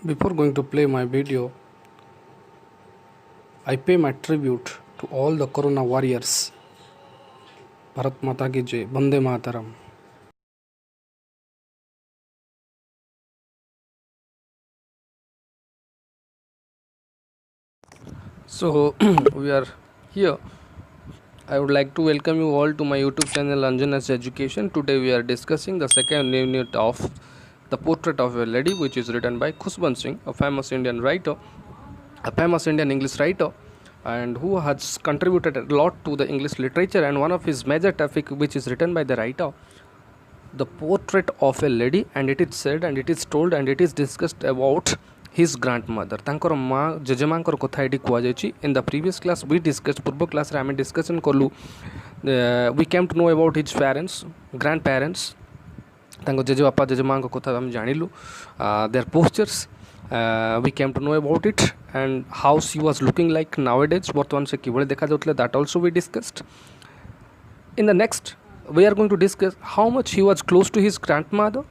Before going to play my video, I pay my tribute to all the Corona warriors. Bharat Mata ki Jai, Bande Mataram. So we are here. I would like to welcome you all to my YouTube channel Anjanas Education. Today we are discussing the second unit of The Portrait of a Lady, which is written by Khushbant Singh, a famous Indian writer, a famous Indian English writer, and who has contributed a lot to the English literature. And one of his major topic, which is written by the writer, The Portrait of a Lady, and it is said and it is told and it is discussed about his grandmother. तांकर माँ जेजेमांकर कथा eighty कुआ जायछि. In the previous class we discussed, पूर्व class रे आमे discussion करलु, we came to know about his parents, grandparents, तांको JJ बापा जेजेमां को कथा हम जानिलु, their postures, we came to know about it and how she was looking like nowadays. बर्तमान से किभଳି देखा जाउतले, that also we discussed. In the next we are going to discuss how much he was close to his grandmother.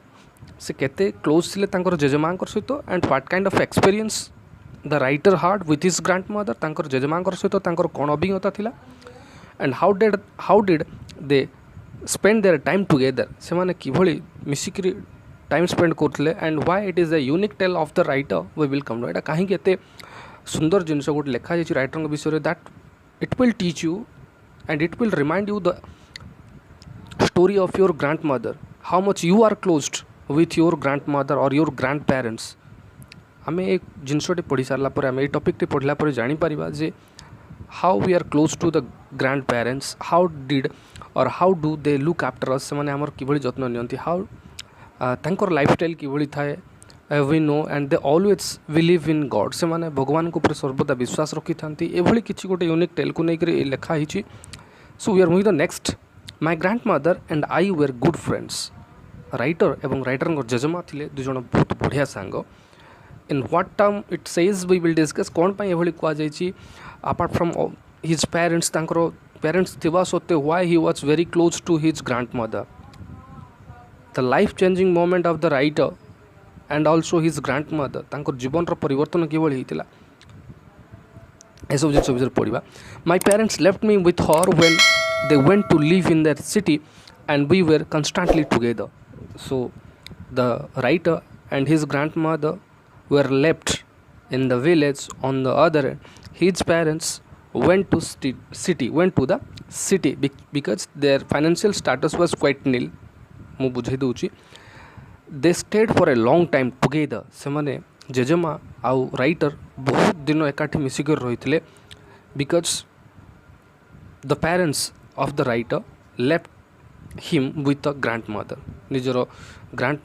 से केते close थिले तांकर जेजेमांकर सहित, and what kind of experience the writer had with his grandmother. तांकर जेजेमांकर सहित तांकर कोन अभिज्ञता थिला, and how did they spend their time together. से माने किभଳି मिसिकरी टाइम स्पेंड करथिले, and why it is a unique tale of the writer. We will come to एटा काहे कि एते सुंदर जिंस गोट लेखा जायछि राइटर विषय, that it will teach you and it will remind you the story of your grandmother, how much you are close with your grandmother or your grandparents. आमे एक जिनसटे पढ़ी सारला पर आमे ए टॉपिक टे पढ़ला पर जानि परिबा जे how we are close to the grandparents, how did or how do they look after us. से माने हमर किभଳି जत्न नियंती, how तांकर लाइफस्टाइल किभଳି थाए, we know, and they always believe in God. से माने भगवान को ऊपर सर्वदा विश्वास रखि थांती. एभଳି किछि गोटे यूनिक टेल को नै करी लेखा हिछि. So we are moving the next. My grandmother and I were good friends. Writer एवं राइटर जेजेमा थिले दुई जन बहुत बढ़िया सांग. In what term it says we will discuss. कौन पाई एभली कुआ जायछि, अपार्ट फ्रॉम हिज पेरेंट्स, तांकर पेरेंट्स थिबा सत्ते why he was very close to his grandmother. The life changing moment of the writer and also his grandmother. तांकर जीवन रो परिवर्तन किभली हितिला ए सब जिस विषय पढ़िबा. My parents left me with her when they went to live in their city and we were constantly together. So the writer and his grandmother were left in the village. On the other hand, his parents went to the city because their financial status was quite nil. मु बुझाई दूची. They stayed for a long time together. से माने जेजेमा आउ writer बहुत दिन एकाठी मिसिकर रहिथिले because the parents of the writer left him with the grandmother. निजर grand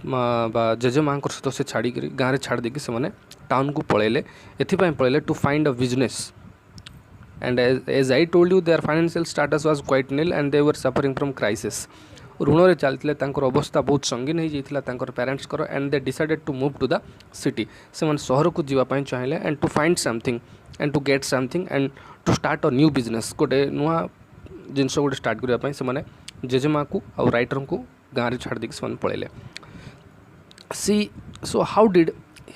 बा जेजेमां सहित से छाड़ी गाँव में छाड़ देकी से माने टाउन को पलैले. एथिपाई पलैले to find a business. And as I told you, their financial status was quite nil and they were suffering from crisis. ऋण रे चलते अवस्था बहुत संगीन हो जाता पेरेंट्स को, and they decided to move to the city. से माने शहर को जीवाई चाहिए and to find something and to get something and to start a new business. गोटे नुआ जिनस गोटे स्टार्ट करने से माने जेजेमा को और राइटर को गाँव में छाड़ देकी से पलैले. She so how did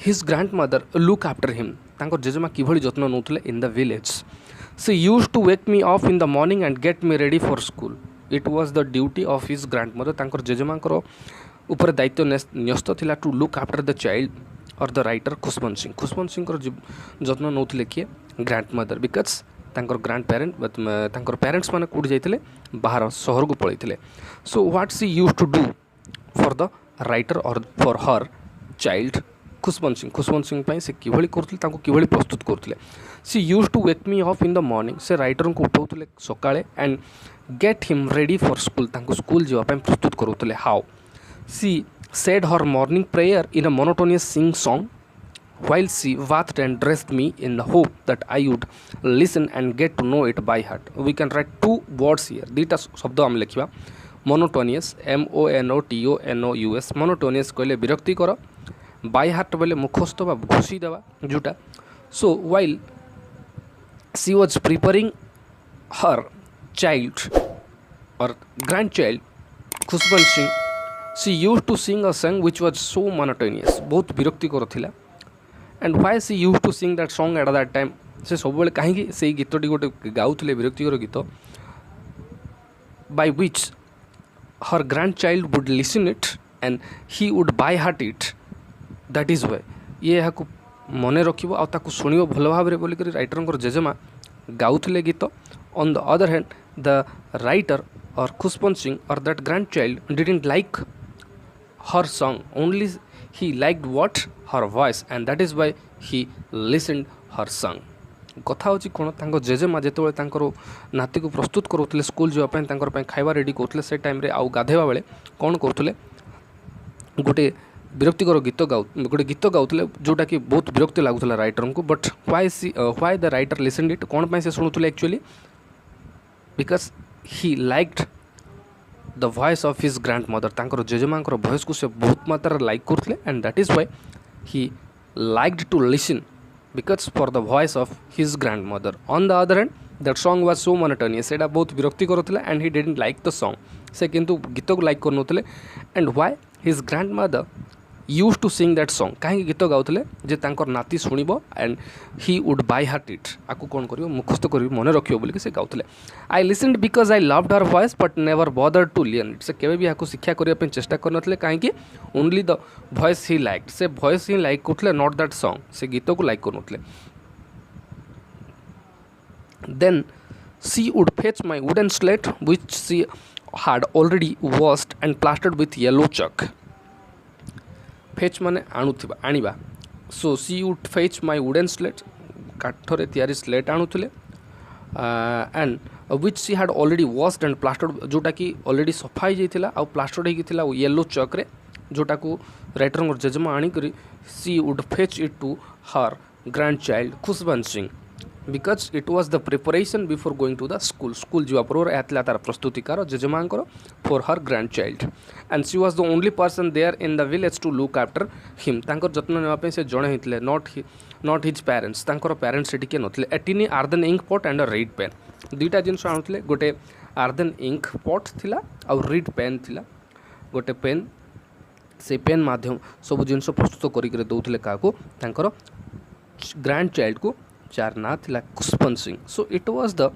his grandmother look after him. तांकर जेजेमा किभଳି जत्न नौतले in the village. She used to wake me off in the morning and get me ready for school. It was the duty of his grandmother. तांकर जेजेमांकर ऊपर दायित्व न्यस्त थिला to look after the child और द राइटर खुशबंत सिंह. खुशबंत सिंह जत्न नौतले किए, ग्रांडमदर, बिकज तांकर ग्रांड पेरेंट तांकर पेरेंट्स माने कोड जाइतिले बाहर शहर को पळैतिले. So what she used to do for the writer और for her child Khushwant Singh पई से किभଳି करथिले, तांको किभଳି प्रस्तुत करथिले. She used to wake me off in the morning. से राइटर को उठाउथिले सकाळे and get him ready for school. तांको स्कूल जीवा पई प्रस्तुत करूथिले. How she said her morning prayer in a monotonous sing song while she bathed and dressed me in the hope that I would listen and get to know it by heart. We can write two words here. दुईटा शब्द आम लिखा. Monotonous, MONOTONOUS. Monotonous कहले विरक्ति कर, by heart बोले मुखस्थ बा घोषी देवा जोटा. सो while she was preparing her child or grandchild Khushwant Singh, she used to sing a song which was so monotonous. बहुत विरक्ति कर थिला. And why she use to sing that song at that time से सब कहीं से गीतटी गोटे गाउले विरक्तिकर गीत by which her grandchild would listen it and he would by heart it. That is why ये यहाँ मन रखिबो आ ताकू सुनिबो भल भाव रे बोली करी राइटर जेजेमा गाउथले गीत. On the other hand, the writer or Khushbant Singh or that grandchild didn't like her song, only he liked what her voice, and that is why he listened her song. କଥା ହେଉଛି କ'ଣ ତାଙ୍କ ଜେଜେମା ଯେତେବେଳେ ତାଙ୍କର ନାତିକୁ ପ୍ରସ୍ତୁତ କରୁଥିଲେ ସ୍କୁଲ ଯିବା ପାଇଁ ତାଙ୍କର ପାଇଁ ଖାଇବା ରେଡ଼ି କରୁଥିଲେ ସେ ଟାଇମ୍ରେ ଆଉ ଗାଧେଇବା ବେଳେ କ'ଣ କରୁଥିଲେ ଗୋଟେ ବିରକ୍ତିକର ଗୋଟେ ଗୀତ ଗାଉଥିଲେ ଯେଉଁଟାକି ବହୁତ ବିରକ୍ତି ଲାଗୁଥିଲା ରାଇଟରଙ୍କୁ. But why the writer listened it କ'ଣ ପାଇଁ ସେ ଶୁଣୁଥିଲେ actually because he liked the voice of his grandmother. ତାଙ୍କର ଜେଜେମାଙ୍କର ଭଏସ୍କୁ ସେ ବହୁତ ମାତ୍ରାରେ ଲାଇକ୍ କରୁଥିଲେ and that is why he liked to listen because for the voice of his grandmother. On the other hand, that song was so monotonous, सेटा बहुत विरक्ति करुला and he didn't like the song. से किंतु गीत को like करनोतले. And why his grandmother used to sing that song, कहीं गीत गाउतले जे तांकर नाती सुनिबो and he would by heart it. आकु कोन करियो मुखस्त करियो मन रखियो बोली से गाउतले. I listened because I loved her voice but never bothered to learn it. से केबे भी आकु शिक्षा करिया पे चेष्टा करनतले काहे कि only the voice he liked. से voice ही लाइक करथले not that song. से गीत को लाइक करनतले. Then she would fetch my wooden slate which she had already washed and plastered with yellow chalk. Fetch माने आणुथिबा आनिबा. So she would fetch my wooden slate काठरे तैयारी स्लेट आणुथिले and which she had already washed and plastered जोटा कि already सफा हो जाइथिला आ प्लास्टर्ड हो गइथिला येलो चॉक रे जोटा को राइटर जेजेमा आनी करी she would fetch it to her grandchild Khushwant Singh because it was the preparation before going to the school jiwa par atla tar prastutikar jejemanकर for her grandchild and she was the only person there in the village to look after him. तांकर जत्न नेवा पे से जणे हितले not his parents. तांकर parents सेठी के नथले. a tiny earthen ink pot and a reed pen. दुईटा जिनस आणुतले गोटे earthen ink pot थिला आ reed pen थिला. गोटे पेन से पेन माध्यम सब जिनस प्रस्तुत करी करे दउथले काको तांकर grandchild को जार ना थिला Khushwant Singh. So it was the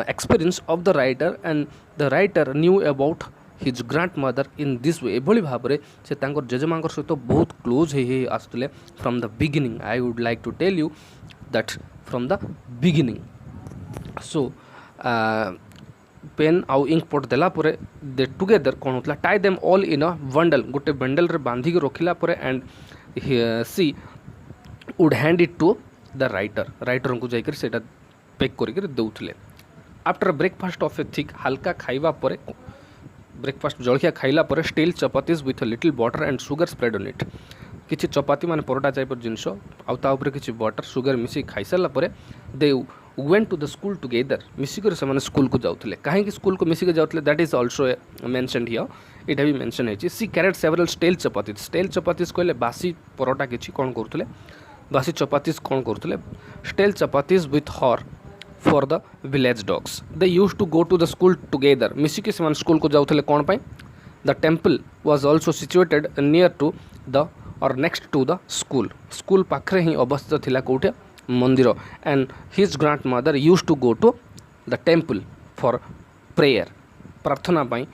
experience of the writer and the writer knew about his grandmother in this way. एभली भाव में से तांकर जेजेमांकर सहित बहुत क्लोज हे आसुले from the beginning. I would like to tell you that from the beginning. So pen आउ इंक पोट देला परे दे टुगेदर कौन होता tie them all in a bundle गोटे बंडल रे बांधिक रखिला परे and she would hand it to the writer को जाकर सेटा पैक करके दौले. After breakfast of a thick हल्का खाइबा परे ब्रेकफास्ट जलखिया खाइला परे stale chapatis with little butter and sugar spread on it. किछि चपाती माने परोटा टाइप जिनस आ ऊपर किछि बटर सुगर मिसी खाई सारा परे they went to the school together. मिसिकर से स्कूल को जाउतले. कहीं स्कूल को मिसिक जाउतले that is also mentioned here. It have been mention है. She carried several stale chapatis कहले बासी परोटा किछि कोन करथले बासी चपातीज कौन करते stale chapatis with her for the village dogs. They use to go to the school together. मिसिकी से स्कूल को जाऊे कौन पाई the temple was also situated near to the और नेक्स्ट टू द स्कूल पाखे ही अवस्थित थिला कौटे मंदिर. And his grandmother use to go to the temple for prayer प्रार्थना पाई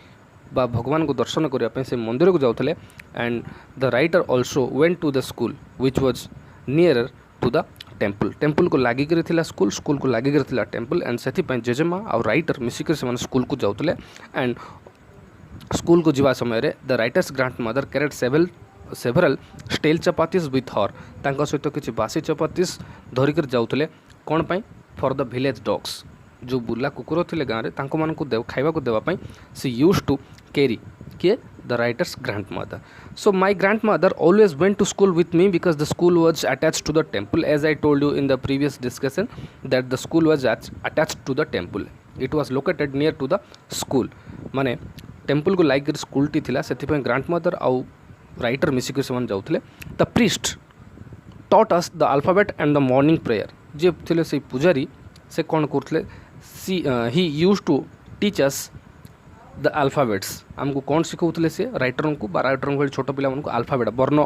बा भगवान को दर्शन करने से मंदिर को जाऊे. And the writer also went to the school which was near to the temple को लागिक स्कूल को लागिक टेम्पल एंड से जेजेमा आ राइटर मिसिक से स्कूल को जाऊे. एंड स्कूल को जीवा समय the writer's grandmother carried several stale chapatis with her तांका सहित किसी बासी चपातीज धरिक जाऊे कौन पाई फॉर द विलेज डॉग्स जो बुला कुकुर थे गाँव में खावा देवाई सी यूज टू कैरी किए the writer's grandmother. So my grandmother always went to school with me because the school was attached to the temple. As I told you in the previous discussion that the school was attached to the temple. It was located near to the school. माने temple को like school T थिला सेति पे grandmother आउ writer मिसिक से जाउथले. The priest taught us the alphabet and the morning prayer. जे थिले से पुजारी से कोन करथले he used to teach us the alphabets. आमको कौन शिखौले से राइटर को छोट पिला अल्फाबेट वर्ण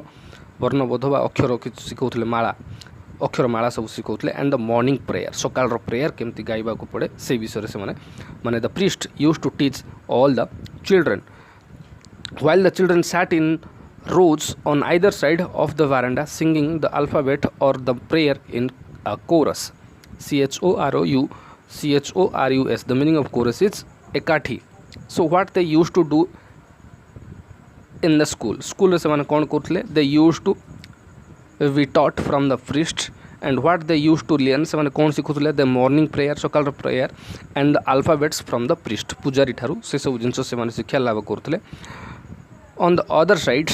ବର୍ଣ୍ଣବୋଧ ବା ଅକ୍ଷର ଶିଖାଉଥିଲେ, ମାଳା ଅକ୍ଷରମାଳା ସବୁ ଶିଖାଉଥିଲେ। ଆଣ୍ଡ ଦ ମର୍ଣ୍ଣିଂ ପ୍ରେୟାର, ସକାଳର ପ୍ରେୟାର କେମିତି ଗାଇବାକୁ ପଡ଼େ ସେଇ ବିଷୟରେ ସେମାନେ ମାନେ the priest use to teach all the children while the children sat in rows on either side of the veranda singing the alphabet or the prayer in a chorus. chorus, the meaning of chorus is ekati. So what they used to do in the school re semane kon korthile, they used to be taught from the priest, and what they used to learn semane kon sikhuthile, the morning prayer, sakal prayer and the alphabets from the priest, pujari tharu se सब जिनस semane शिक्षा लाभ करथले. On the other side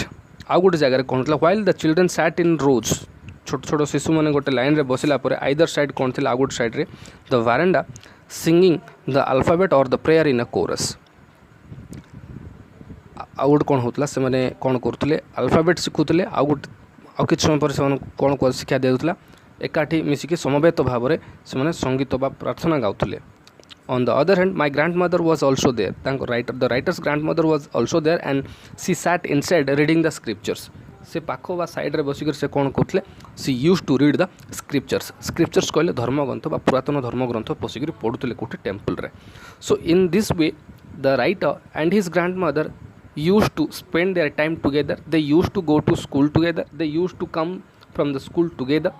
आउ गोटे जगह कौन था, while the children sat in rows, छोट छोट शिशु मैंने गोटे लाइन रे बसिला पर आइदर साइड कौन थी, आउ गोटे साइड रे the veranda singing the alphabet और the prayer in a chorus. आउ गोटे कौन होता से मैंने कौन करते, अल्फाबेट शिखुले, आउ गोटे आउ कि समय पर से कौन शिक्षा दिया एकाठी मिसिकी समवेत भाव में से संगीत बा प्रार्थना गाउले. On the other hand, my grandmother was also there. The writer's grandmother was also there and she sat inside reading the scriptures. से पाख बा साइड रे बसिकर से कौन करते, she use to read the scriptures कहले धर्मग्रंथ बा पुरातन धर्मग्रंथ बसिकर पढ़ुले कोटे टेम्पल रे. So in this way the writer and his grandmother use to spend their time together. They use to go to school together, they use to come from the school together,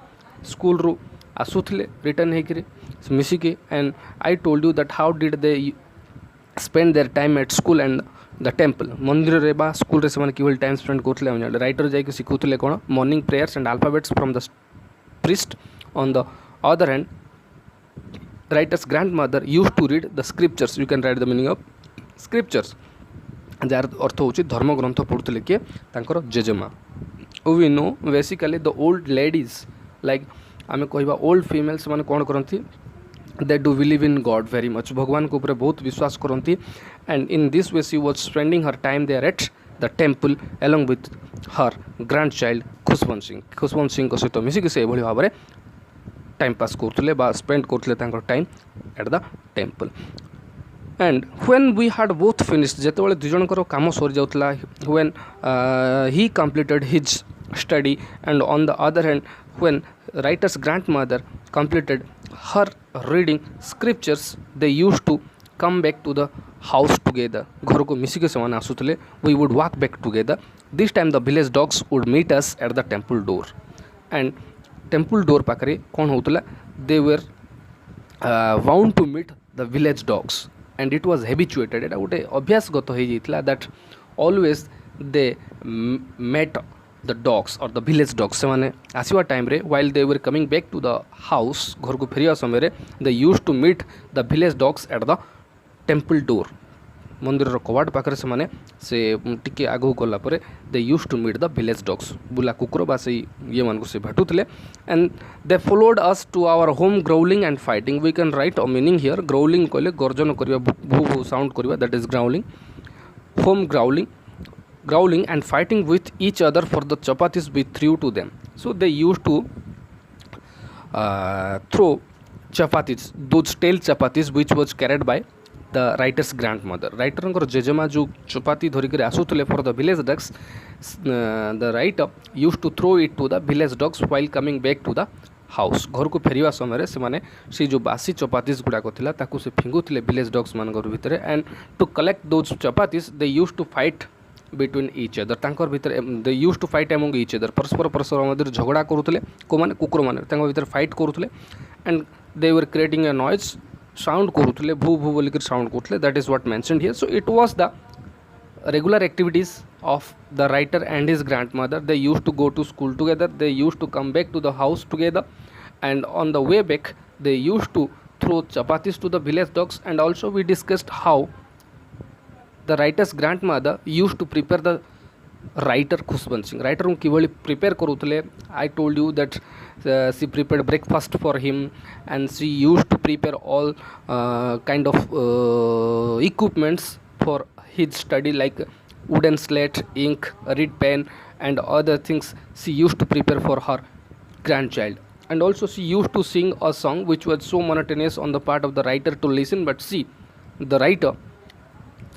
school रू आसुले return होकर मिसिके. And I told you that how did they spend their time at school and the temple. मंदिर रे बा school रे से किभली टाइम स्पेंड करते, राइटर जाकि शिखुले कौन, morning prayers and alphabets from the priest. On the other hand writer's grandmother use to read the scriptures. You can write the meaning of scriptures, जार अर्थ हूँ धर्मग्रंथ पढ़ुले किए तांकर जेजेमा. We know basically the old ladies like आम कहवा ओल्ड फिमेल्स मैंने कौन करती, they do believe in God very much, भगवान को ऊपर बहुत विश्वास करती. And in this way she was spending her time there at the temple along with her grand child Khushwant Singh सहित मिसिक से भाव में टाइम पास करते स्पेंड करते time at the temple. And when we had both finished, जिते दुजणकर काम सरी जाउतला, when he completed his study, and on the other hand when writer's grandmother completed her reading scriptures, they used to come back to the house together. घर को मिसिके से आसुले, we would walk back together. This time the village dogs would meet us at the temple door. And temple door पाखरे कौन होतला, they were bound to meet the village dogs, and it was habituated, एटा गोटे अभ्यासगत हो जाइतला that always they met the dogs or the village dogs. से माने आसवा time रे while they were coming back to the house, घर को फेरिया समय रे they used to meet the village dogs at the temple door. मंदिर कवाट पाखरे से माने से टिके आगु गला परे they used to meet the village dogs, बुला कुकुर बा से ये मान को से भेटुतले. and they followed us to our home growling and fighting. We can write a meaning here. growling कहले गर्जन करिया, भू भू साउंड करिया, that is growling. home growling and fighting with each other for the chapatis we threw to them. So they used to throw chapatis, those stale chapatis which was carried by the writer's grandmother. Writer jejema जो chapati धरिकर आसुले for the village dogs, the writer used to throw it to the village dogs while coming back to the house. घर को फेरिया समय से माने सी जो बासी चपातीस गुड़ाक थिला ताकू से फिंगुले विलेज डॉग्स मान भितर. And to collect those chapatis they use to fight between each other. तांकर भीतर they used to fight among each other. परस्पर मध्य झगड़ा करुले को माने कुकुर माने तांकर भीतर फाइट करुले. and they were creating a noise, sound करुले, भू भू बोलिकर sound करुले. that is what mentioned here. So it was the regular activities of the writer and his grandmother. They used to go to school together, they used to come back to the house together, and on the way back they used to throw chapatis to the village dogs. and also we discussed how the writer's grandmother used to prepare the writer Khushwant Singh. writer को किभली prepare करुले. I told you that she prepared breakfast for him, and she used to prepare all kind of equipments for his study like wooden slate, ink, reed pen, and other things she used to prepare for her grandchild. And also she used to sing a song which was so monotonous on the part of the writer to listen, but she, the writer,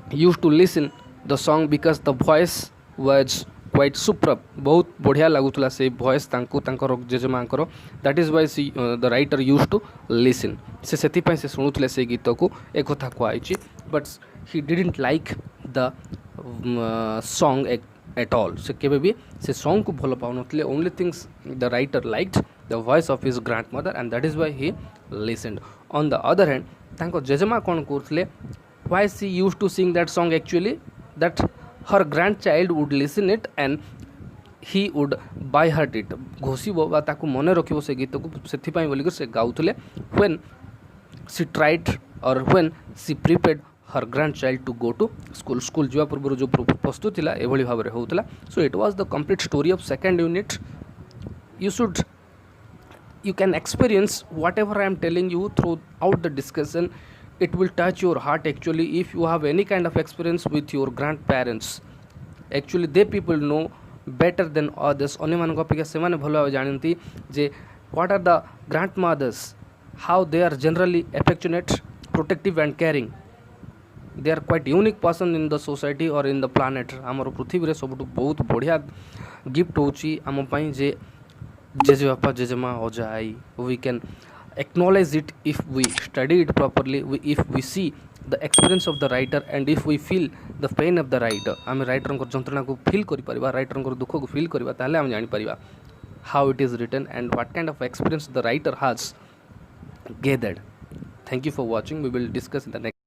used to listen the song because the voice was quite superb बहुत बढ़िया लगुला से voice जेजेमाकर that is why she the writer use to listen से से शुणुले से गीत को एक कथा कहुई but he didn't like the song at all से केबे भी से सॉन्ग को भल पाउन only things the writer liked the voice of his grandmother and that is why he listened on the other hand तांको जेजेमा कौन करते why she use to sing that song actually that her grandchild would listen it and he would by heart it घोषिब मन रखिब से गीत को से बोलिक से गाउले व्हेन सी ट्राइड और when she prepared her grandchild to go to school school जा पूर्व जो प्रस्तुत था एभली भाव में होता so it was the complete story of second unit you can experience whatever I am telling you throughout the discussion. It will touch your heart actually if you have any kind of experience with your grandparents. Actually they people know better than others. अन्य मान अपेक्षा से भल भाव जानती जे what are the grandmothers, how they are generally affectionate, protective and caring. They are quite unique person in the society or in the planet. आमर पृथ्वी सब बहुत बढ़िया गिफ्ट होची आम पाई जे जेजेबापा जेजेमा अजा I we can acknowledge it if we study it properly, if we see the experience of the writer and if we feel the pain of the writer. आम राइटर जंत्रणा को फील कर राइटर दुख को फील करवा ताले आम जानी how it is written and what kind of experience the writer has gathered. Thank you for watching. We will discuss in the next